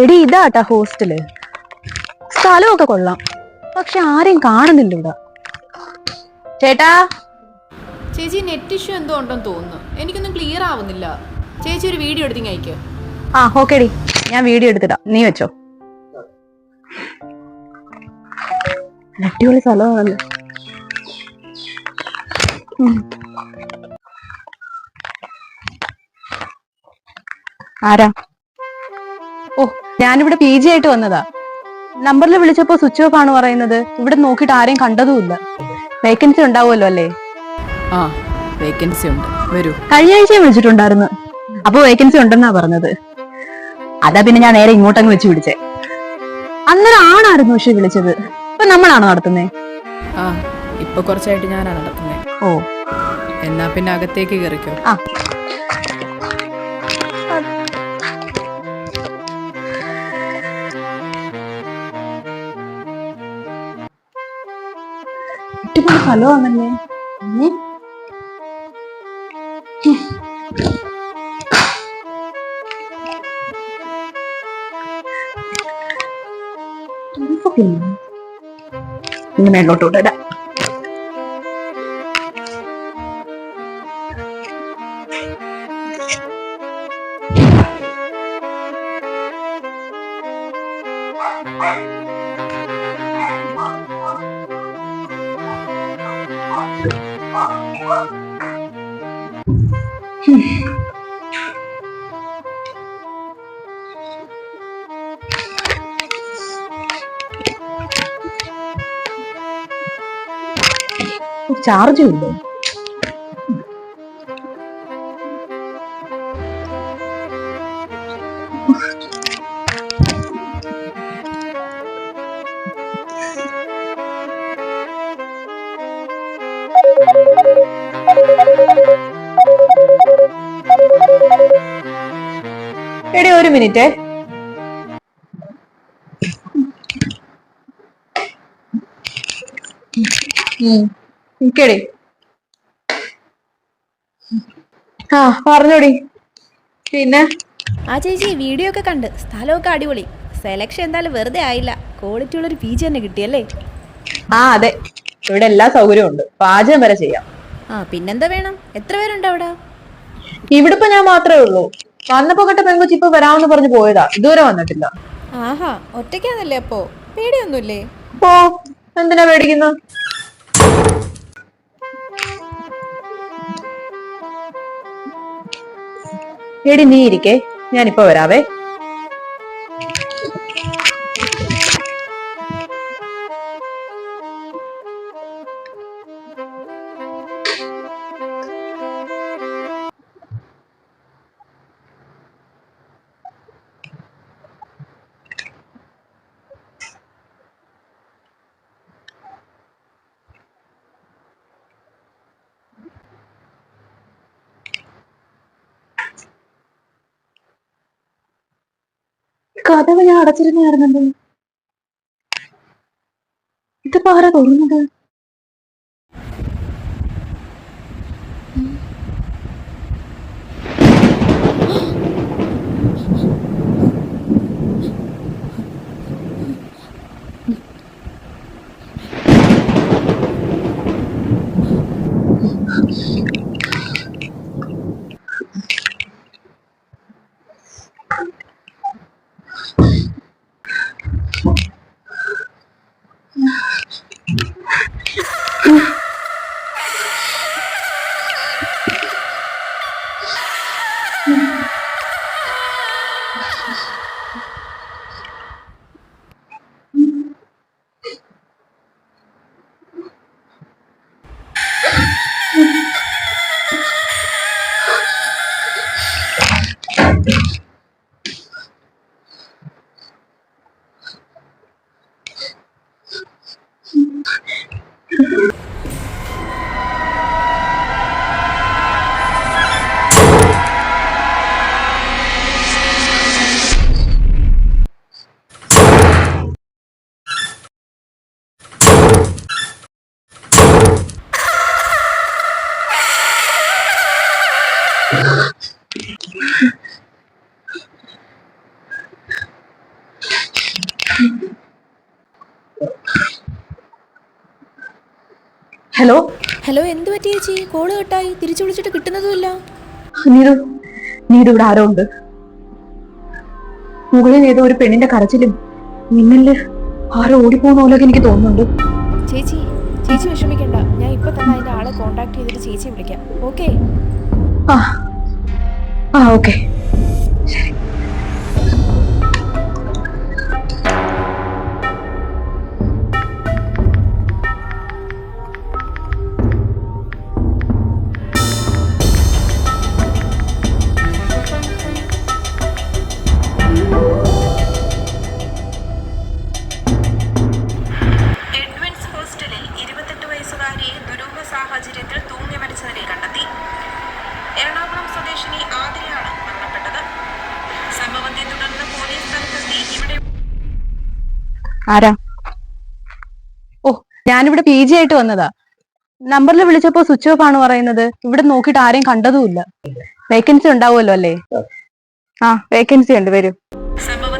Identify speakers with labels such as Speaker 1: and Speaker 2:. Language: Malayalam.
Speaker 1: എടി ഇതാട്ടാ ഹോസ്റ്റല്. സ്ഥലമൊക്കെ കൊള്ളാം, പക്ഷെ ആരെയും കാണുന്നില്ല ഇവിടെ. ചേട്ടാ.
Speaker 2: ചേച്ചി നെറ്റ് ഇഷ്യൂ എന്തോ ഉണ്ടെന്ന് തോന്നുന്നു. എനിക്കൊന്നും ക്ലിയർ ആവുന്നില്ല. ചേച്ചി ഒരു വീഡിയോ എടുത്തിങ്ങ് അയക്കോ?
Speaker 1: ആ ഓക്കേടി, ഞാൻ വീഡിയോ എടുത്തിടാം, നീ വെച്ചോ. അടിപൊളി സ്ഥലമാണല്ലോ. ആരാ? ഓ, ഞാനിവിടെ PG ആയിട്ട് വന്നതാ. നമ്പറിൽ വിളിച്ചപ്പോ സ്വിച്ച് ഓഫ് ആണ് പറയുന്നത്. ഇവിടെ നോക്കിയിട്ട് ആരെയും കണ്ടതുമില്ല. വേക്കൻസി ഉണ്ടാവുമല്ലോ അല്ലേ?
Speaker 2: ആ, വേക്കൻസി ഉണ്ട്, വരൂ.
Speaker 1: കഴിഞ്ഞ ആഴ്ച വിളിച്ചിട്ടുണ്ടായിരുന്നു, അപ്പൊ വേക്കൻസി ഉണ്ടെന്നാ പറഞ്ഞത്. അതാ പിന്നെ ഞാൻ നേരെ ഇങ്ങോട്ടങ്ങ് വെച്ച് പിടിച്ചേ. അന്നേരം ആണായിരുന്നു പക്ഷെ വിളിച്ചത്. ഇപ്പൊ നമ്മളാണോ നടത്തുന്നേ?
Speaker 2: ആ, ഇപ്പൊ കുറച്ചായിട്ട് ഞാനാണ് നടത്തുന്നത്.
Speaker 1: ഓ,
Speaker 2: എന്നാ പിന്നെ അകത്തേക്ക് കയറിക്കോ.
Speaker 1: ആ. അടിപൊളി സ്ഥലമാണല്ലേ. ഇനി മേലോട്ട് വിടാം. ചാർജും ഇല്ലേ? എടി ഒരു മിനിറ്റ്. നിക്കടി. ആ പറഞ്ഞോടി. പിന്നെ
Speaker 3: ആ ചേച്ചി വീഡിയോ ഒക്കെ കണ്ട്, സ്ഥലമൊക്കെ അടിപൊളി. സെലക്ഷൻ എന്തായാലും വെറുതെ ആയില്ല. ക്വാളിറ്റി ഉള്ളൊരു PG തന്നെ കിട്ടിയല്ലേ?
Speaker 1: ആ അതെ, ഇവിടെ എല്ലാ സൗകര്യവും ഉണ്ട്, പാചകം വരെ ചെയ്യാം.
Speaker 3: ആ പിന്നെന്താ വേണം? എത്ര പേരുണ്ട് അവിടെ?
Speaker 1: ഇവിടെ ഇപ്പൊ ഞാൻ മാത്രമേ ഉള്ളൂ. വന്നപ്പോ കെട്ട പെങ്കൊച്ചി ഇപ്പൊ വരാമെന്ന് പറഞ്ഞു പോയതാ, ഇതുവരെ വന്നിട്ടില്ല.
Speaker 3: ആഹാ, ഒറ്റയ്ക്കാന്നല്ലേ അപ്പോ? പേടിയൊന്നുമില്ലേ?
Speaker 1: ഓ, എന്തിനാ പേടിക്കുന്നു? എടി നീ ഇരിക്കേ, ഞാനിപ്പോ വരാവേ. കഥവ് ഞാൻ അടച്ചിരുന്നായിരുന്നല്ലോ. ഇതിപ്പോ ആരാ തുറന്നത്? ഹലോ
Speaker 3: ഹലോ എന്ത് പറ്റി ചേച്ചി? കോള് കട്ടായി, തിരിച്ചു വിളിച്ചിട്ട് കിട്ടുന്നതുമില്ല.
Speaker 1: നീതു നീതു ഇവിടെ ആരോ ഉണ്ട്. മുകളിൽ ഏതോ ഒരു പെണ്ണിന്റെ കരച്ചിലും മിന്നല് ആരോ ഓടിപ്പോകുന്ന പോലെയൊക്കെ എനിക്ക് തോന്നുന്നുണ്ട്.
Speaker 3: ചേച്ചി ചേച്ചി വിഷമിക്കണ്ട, ഞാൻ ഇപ്പൊ തന്നെ അതിന്റെ ആളെ കോണ്ടാക്ട് ചെയ്തിട്ട് ചേച്ചി വിളിക്കാം. ഓക്കെ?
Speaker 1: ആ ആ ഓക്കെ ശരി.
Speaker 4: എഡ്വിൻസ് ഹോസ്റ്റലിൽ 28 വയസ്സുകാരിയെ ദുരൂഹ സാഹചര്യത്തിൽ തൂങ്ങി മരിച്ച നിലയിൽ കണ്ടെത്തി. എറണാകുളം സ്വദേശിനി ആതിരയാണ് മരണപ്പെട്ടത്. സംഭവത്തെ തുടർന്ന് പോലീസ് സ്ഥലത്തെത്തി ഇവിടെ
Speaker 1: ആരാ? ഓ, ഞാനിവിടെ PG ആയിട്ട് വന്നതാ. നമ്പറിൽ വിളിച്ചപ്പോ സ്വിച്ച് ഓഫ് ആണ് പറയുന്നത്. ഇവിടെ നോക്കിയിട്ട് ആരെയും കണ്ടതുമില്ല. വേക്കൻസി ഉണ്ടാവുമല്ലോ അല്ലേ? ആ വേക്കൻസി ഉണ്ട്, വരൂ.
Speaker 4: സംഭവ